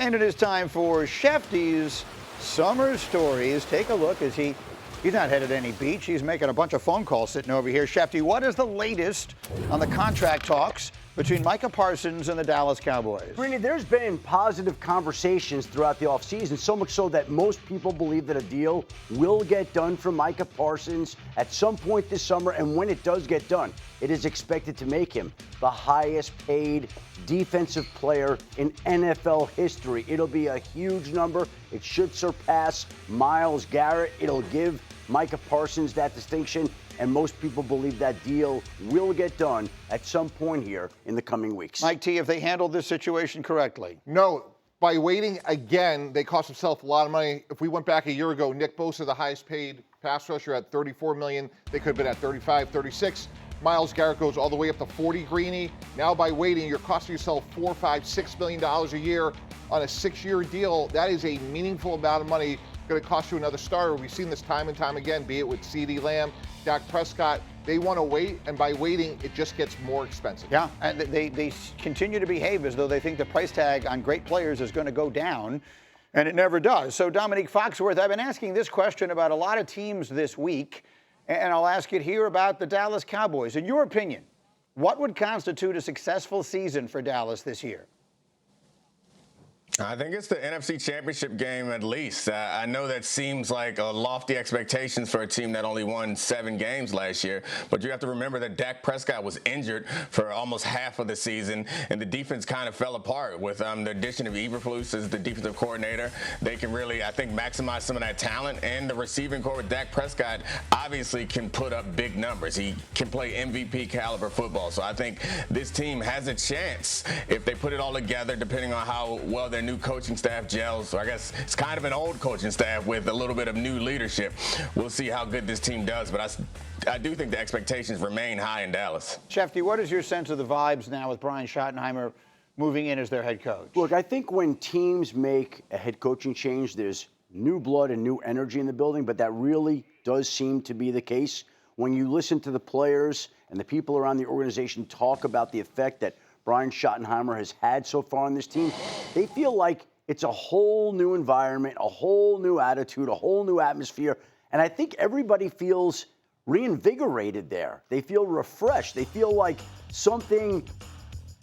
And it is time for Schefty's Summer Stories. Take a look as he's not headed to any beach. He's making a bunch of phone calls sitting over here. Schefty, what is the latest on the contract talks between Micah Parsons and the Dallas Cowboys? Greeny, there's been positive conversations throughout the offseason, so much so that most people believe that a deal will get done for Micah Parsons at some point this summer, and when it does get done, it is expected to make him the highest paid defensive player in NFL history. It'll be a huge number. It should surpass Myles Garrett. It'll give Micah Parsons that distinction, and most people believe that deal will get done at some point here in the coming weeks. Mike T, if they handled this situation correctly. No. By waiting, again, they cost themselves a lot of money. If we went back a year ago, Nick Bosa, the highest paid pass rusher at $34 million. They could have been at 35, 36. Myles Garrett goes all the way up to 40, Greeny. Now by waiting, you're costing yourself $4, $5, $6 million a year on a 6-year deal. That is a meaningful amount of money. Going to cost you another starter. We've seen this time and time again, be it with CeeDee Lamb, Dak Prescott. They want to wait, and by waiting, it just gets more expensive. Yeah, and they continue to behave as though they think the price tag on great players is going to go down, and it never does. So, Domonique Foxworth, I've been asking this question about a lot of teams this week, and I'll ask it here about the Dallas Cowboys. In your opinion, what would constitute a successful season for Dallas this year? I think it's the NFC Championship game at least. I know that seems like lofty expectations for a team that only won 7 games last year, but you have to remember that Dak Prescott was injured for almost half of the season, and the defense kind of fell apart with the addition of Eberflus as the defensive coordinator. They can really, I think, maximize some of that talent, and the receiving core with Dak Prescott obviously can put up big numbers. He can play MVP caliber football, so I think this team has a chance if they put it all together, depending on how well their new coaching staff gels. So I guess it's kind of an old coaching staff with a little bit of new leadership. We'll see how good this team does, but I do think the expectations remain high in Dallas. Schefty, what is your sense of the vibes now with Brian Schottenheimer moving in as their head coach? Look, I think when teams make a head coaching change, there's new blood and new energy in the building, but that really does seem to be the case. When you listen to the players and the people around the organization talk about the effect that Brian Schottenheimer has had so far on this team, they feel like it's a whole new environment, a whole new attitude, a whole new atmosphere. And I think everybody feels reinvigorated there. They feel refreshed. They feel like something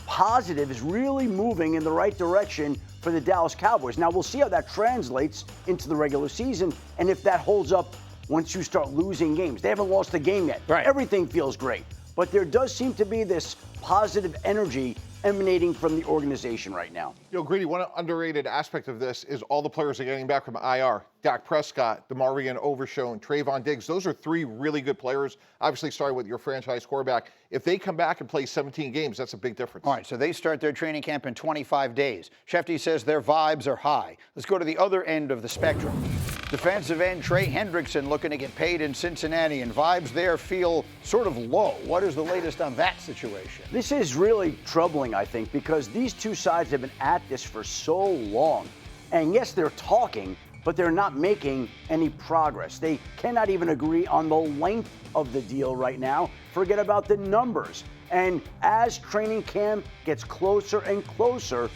positive is really moving in the right direction for the Dallas Cowboys. Now, we'll see how that translates into the regular season and if that holds up once you start losing games. They haven't lost a game yet. Right. Everything feels great. But there does seem to be this positive energy emanating from the organization right now. You know, Greedy, one underrated aspect of this is all the players are getting back from IR. Dak Prescott, DeMarvion Overshown, Trayvon Diggs. Those are 3 really good players. Obviously, starting with your franchise quarterback. If they come back and play 17 games, that's a big difference. All right, so they start their training camp in 25 days. Schefty says their vibes are high. Let's go to the other end of the spectrum. Defensive end Trey Hendrickson looking to get paid in Cincinnati, and vibes there feel sort of low. What is the latest on that situation? This is really troubling, I think, because these two sides have been at this for so long. And yes, they're talking, but they're not making any progress. They cannot even agree on the length of the deal right now. Forget about the numbers. And as training camp gets closer and closer,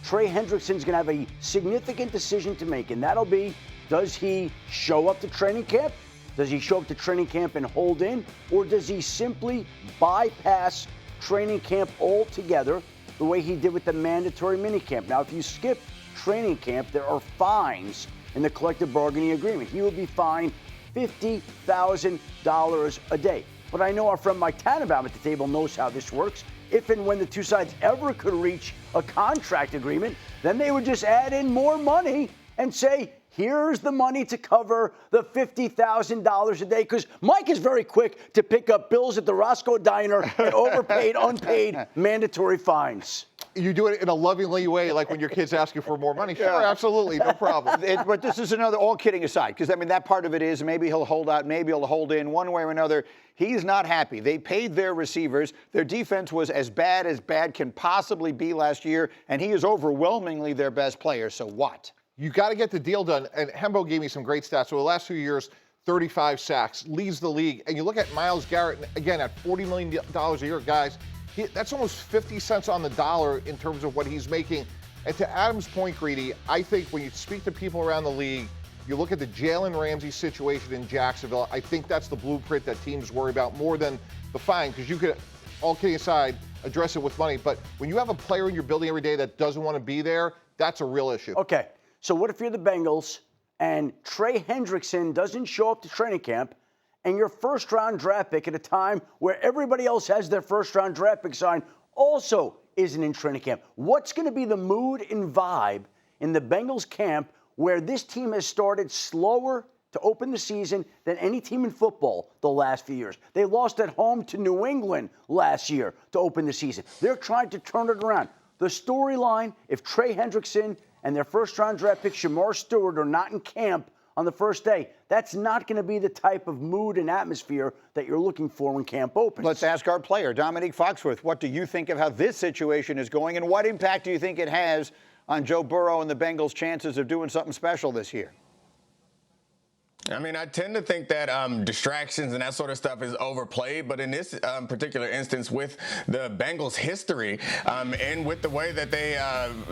Trey Hendrickson's going to have a significant decision to make, and that'll be, does he show up to training camp? Does he show up to training camp and hold in? Or does he simply bypass training camp altogether the way he did with the mandatory minicamp? Now, if you skip training camp, there are fines in the collective bargaining agreement. He will be fined $50,000 a day. But I know our friend Mike Tannenbaum at the table knows how this works. If and when the two sides ever could reach a contract agreement, then they would just add in more money and say, here's the money to cover the $50,000 a day, because Mike is very quick to pick up bills at the Roscoe Diner and overpaid, unpaid mandatory fines. You do it in a lovingly way, like when your kids ask you for more money. Sure, absolutely, no problem. But this is another, all kidding aside, because, I mean, that part of it is maybe he'll hold out, maybe he'll hold in one way or another. He's not happy. They paid their receivers. Their defense was as bad can possibly be last year, and he is overwhelmingly their best player. So what? You got to get the deal done. And Hembo gave me some great stats. So the last 2 years, 35 sacks, leads the league. And you look at Myles Garrett, again, at $40 million a year, guys, that's almost 50 cents on the dollar in terms of what he's making. And to Adam's point, Greedy, I think when you speak to people around the league, you look at the Jalen Ramsey situation in Jacksonville, I think that's the blueprint that teams worry about more than the fine, because you could, all kidding aside, address it with money. But when you have a player in your building every day that doesn't want to be there, that's a real issue. Okay, so what if you're the Bengals and Trey Hendrickson doesn't show up to training camp, and your first-round draft pick at a time where everybody else has their first-round draft pick signed also isn't in training camp? What's going to be the mood and vibe in the Bengals camp where this team has started slower to open the season than any team in football the last few years? They lost at home to New England last year to open the season. They're trying to turn it around. The storyline, if Trey Hendrickson and their first-round draft pick Shamar Stewart are not in camp on the first day, that's not going to be the type of mood and atmosphere that you're looking for when camp opens. Let's ask our player, Domonique Foxworth, what do you think of how this situation is going, and what impact do you think it has on Joe Burrow and the Bengals' chances of doing something special this year? I mean, I tend to think that distractions and that sort of stuff is overplayed, but in this particular instance, with the Bengals' history and with the way that they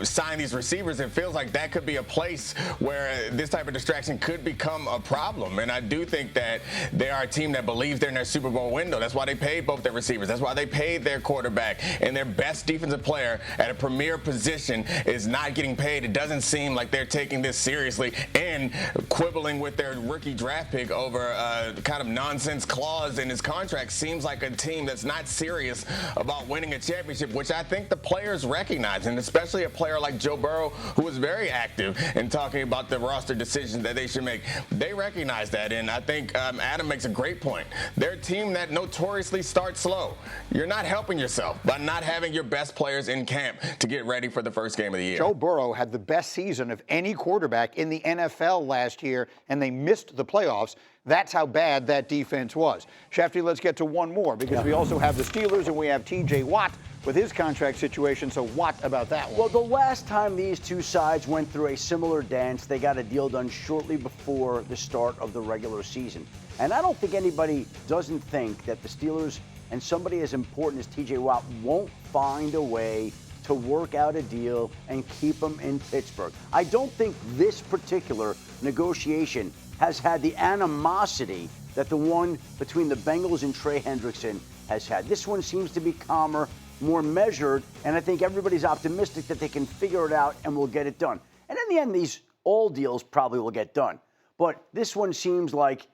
sign these receivers, it feels like that could be a place where this type of distraction could become a problem. And I do think that they are a team that believes they're in their Super Bowl window. That's why they paid both their receivers. That's why they paid their quarterback, and their best defensive player at a premier position is not getting paid. It doesn't seem like they're taking this seriously and quibbling with their rookie draft pick over a kind of nonsense clause in his contract. Seems like a team that's not serious about winning a championship, which I think the players recognize, and especially a player like Joe Burrow, who was very active in talking about the roster decisions that they should make. They recognize that, and I think Adam makes a great point. They're a team that notoriously starts slow. You're not helping yourself by not having your best players in camp to get ready for the first game of the year. Joe Burrow had the best season of any quarterback in the NFL last year, and they missed the playoffs. That's how bad that defense was. Schefter, let's get to one more, because we also have the Steelers and we have T.J. Watt with his contract situation. So what about that one? Well, the last time these two sides went through a similar dance, they got a deal done shortly before the start of the regular season. And I don't think anybody doesn't think that the Steelers and somebody as important as T.J. Watt won't find a way to work out a deal and keep him in Pittsburgh. I don't think this particular negotiation has had the animosity that the one between the Bengals and Trey Hendrickson has had. This one seems to be calmer, more measured, and I think everybody's optimistic that they can figure it out and will get it done. And in the end, all deals probably will get done. But this one seems like,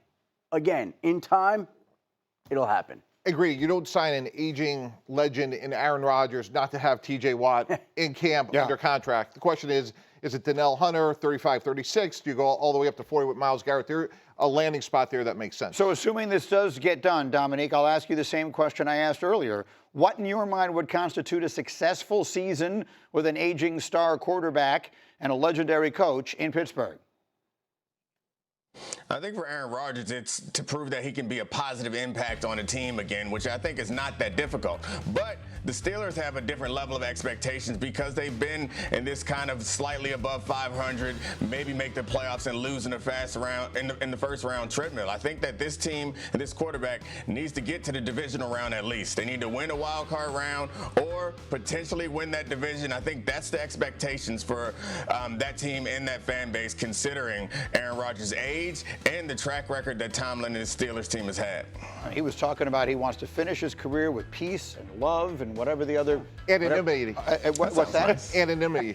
again, in time, it'll happen. Agree. You don't sign an aging legend in Aaron Rodgers not to have T.J. Watt in camp under contract. The question is it Donnell Hunter, 35, 36? Do you go all the way up to 40 with Myles Garrett? There's a landing spot there that makes sense. So assuming this does get done, Domonique, I'll ask you the same question I asked earlier. What in your mind would constitute a successful season with an aging star quarterback and a legendary coach in Pittsburgh? I think for Aaron Rodgers, it's to prove that he can be a positive impact on a team again, which I think is not that difficult. But the Steelers have a different level of expectations because they've been in this kind of slightly above 500, maybe make the playoffs and lose in the first round treadmill. I think that this team and this quarterback needs to get to the divisional round at least. They need to win a wild card round or potentially win that division. I think that's the expectations for that team and that fan base, considering Aaron Rodgers' age and the track record that Tomlin and his Steelers team has had. He was talking about he wants to finish his career with peace and love and whatever the other... Anonymity. What's that? Anonymity.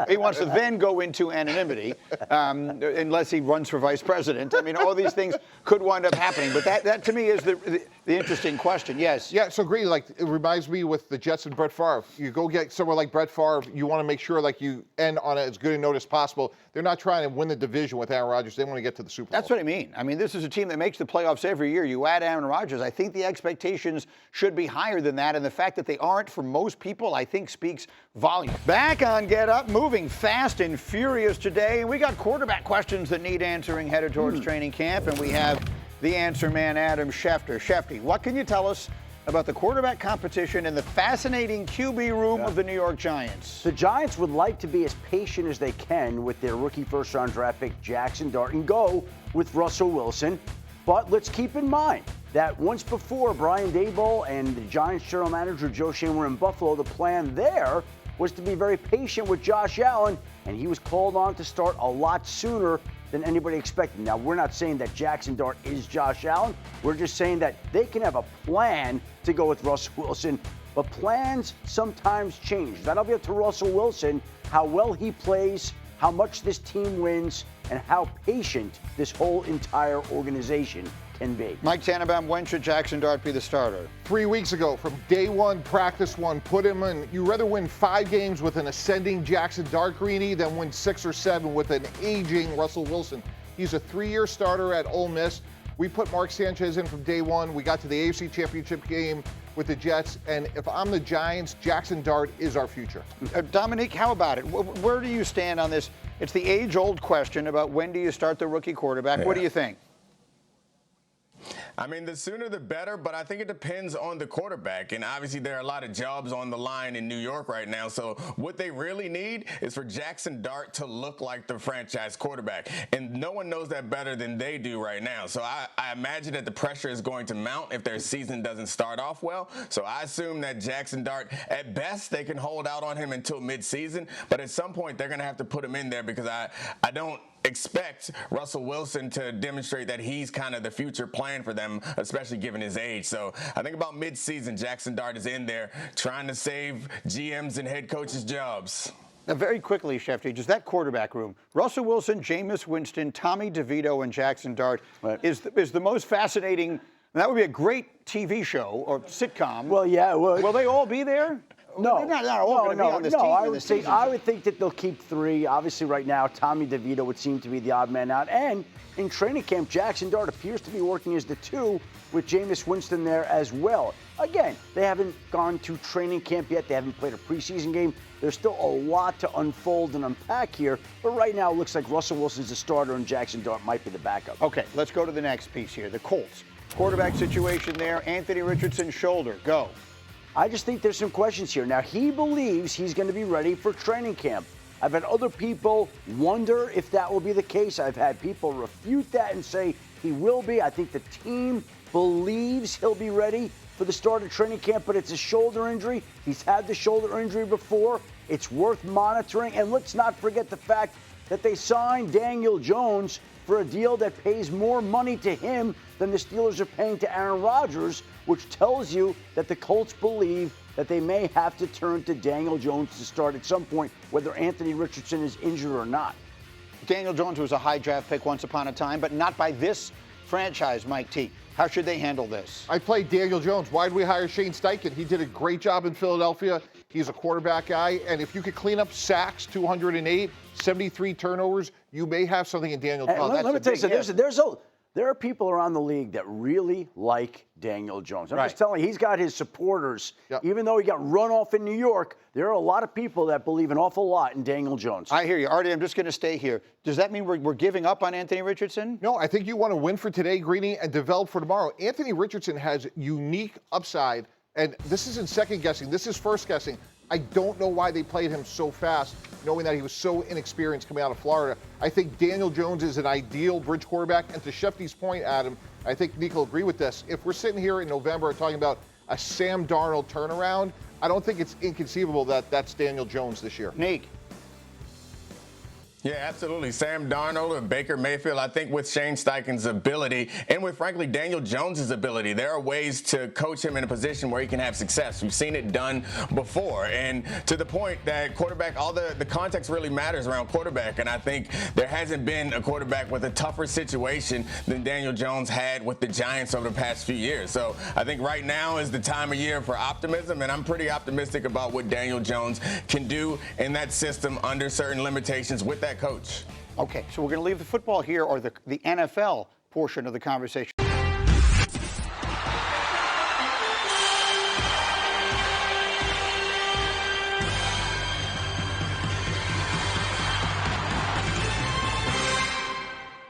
He wants to then go into anonymity unless he runs for vice president. I mean, all these things could wind up happening. But that to me is the interesting question. Yes. Yeah, so great. Like, it reminds me with the Jets and Brett Favre. You go get somewhere like Brett Favre, you want to make sure like you end on as good a note as possible. They're not trying to win the division with Aaron Rodgers. They want to get to the Super Bowl. That's what I mean. I mean, this is a team that makes the playoffs every year. You add Aaron Rodgers, I think the expectations should be higher than that. And the fact that they aren't for most people, I think speaks volumes. Back on Get Up, moving fast and furious today. And we got quarterback questions that need answering headed towards training camp. And we have the answer man, Adam Schefter. Schefty, what can you tell us about the quarterback competition in the fascinating QB room of the New York Giants? The Giants would like to be as patient as they can with their rookie first-round draft pick Jackson Dart and go with Russell Wilson. But let's keep in mind that once before Brian Daboll and the Giants general manager Joe Schoen were in Buffalo, the plan there was to be very patient with Josh Allen, and he was called on to start a lot sooner than anybody expected. Now, we're not saying that Jackson Dart is Josh Allen. We're just saying that they can have a plan to go with Russell Wilson, but plans sometimes change. That'll be up to Russell Wilson, how well he plays, how much this team wins, and how patient this whole entire organization can be. Mike Tannenbaum, when should Jackson Dart be the starter? 3 weeks ago, from day one, practice one, put him in. You'd rather win 5 games with an ascending Jackson Dart Greeny than win 6 or 7 with an aging Russell Wilson. He's a 3-year starter at Ole Miss. We put Mark Sanchez in from day one. We got to the AFC Championship game with the Jets, and if I'm the Giants, Jackson Dart is our future. Domonique, how about it? Where do you stand on this? It's the age-old question about when do you start the rookie quarterback. Yeah. What do you think? I mean, the sooner the better, but I think it depends on the quarterback. And obviously, there are a lot of jobs on the line in New York right now. So what they really need is for Jackson Dart to look like the franchise quarterback. And no one knows that better than they do right now. So I imagine that the pressure is going to mount if their season doesn't start off well. So I assume that Jackson Dart, at best, they can hold out on him until midseason. But at some point, they're going to have to put him in there because I don't expect Russell Wilson to demonstrate that he's kind of the future plan for them, especially given his age. So I think about mid-season, Jackson Dart is in there trying to save GMs and head coaches' jobs. Now, very quickly, Schefter, just that quarterback room. Russell Wilson, Jameis Winston, Tommy DeVito, and Jackson Dart is the most fascinating. And that would be a great TV show or sitcom. Well, yeah, it would. Will they all be there? No, They're not all going to be on this team I for would think that they'll keep 3. Obviously, right now, Tommy DeVito would seem to be the odd man out. And in training camp, Jackson Dart appears to be working as the 2 with Jameis Winston there as well. Again, they haven't gone to training camp yet. They haven't played a preseason game. There's still a lot to unfold and unpack here. But right now, it looks like Russell Wilson's the starter and Jackson Dart might be the backup. Okay, let's go to the next piece here. The Colts. Quarterback situation there. Anthony Richardson, shoulder. Go. I just think there's some questions here. Now, he believes he's going to be ready for training camp. I've had other people wonder if that will be the case. I've had people refute that and say he will be. I think the team believes he'll be ready for the start of training camp, but it's a shoulder injury. He's had the shoulder injury before. It's worth monitoring. And let's not forget the fact that they signed Daniel Jones for a deal that pays more money to him than the Steelers are paying to Aaron Rodgers, which tells you that the Colts believe that they may have to turn to Daniel Jones to start at some point, whether Anthony Richardson is injured or not. Daniel Jones was a high draft pick once upon a time, but not by this franchise, Mike T. How should they handle this? I played Daniel Jones. Why did we hire Shane Steichen? He did a great job in Philadelphia. He's a quarterback guy. And if you could clean up sacks, 208, 73 turnovers, you may have something in Daniel Jones. Let me tell you something. There are people around the league that really like Daniel Jones. I'm just telling you, he's got his supporters. Yep. Even though he got run off in New York, there are a lot of people that believe an awful lot in Daniel Jones. I hear you. Artie, I'm just going to stay here. Does that mean we're giving up on Anthony Richardson? No, I think you want to win for today, Greeny, and develop for tomorrow. Anthony Richardson has unique upside, and this isn't second guessing. This is first guessing. I don't know why they played him so fast, knowing that he was so inexperienced coming out of Florida. I think Daniel Jones is an ideal bridge quarterback. And to Schefty's point, Adam, I think Nick will agree with this. If we're sitting here in November talking about a Sam Darnold turnaround, I don't think it's inconceivable that that's Daniel Jones this year. Nick. Yeah, absolutely. Sam Darnold and Baker Mayfield, I think with Shane Steichen's ability and with, frankly, Daniel Jones's ability, there are ways to coach him in a position where he can have success. We've seen it done before. And to the point that quarterback, all the context really matters around quarterback. And I think there hasn't been a quarterback with a tougher situation than Daniel Jones had with the Giants over the past few years. So I think right now is the time of year for optimism. And I'm pretty optimistic about what Daniel Jones can do in that system under certain limitations with that coach. Okay, so we're going to leave the football here or the NFL portion of the conversation.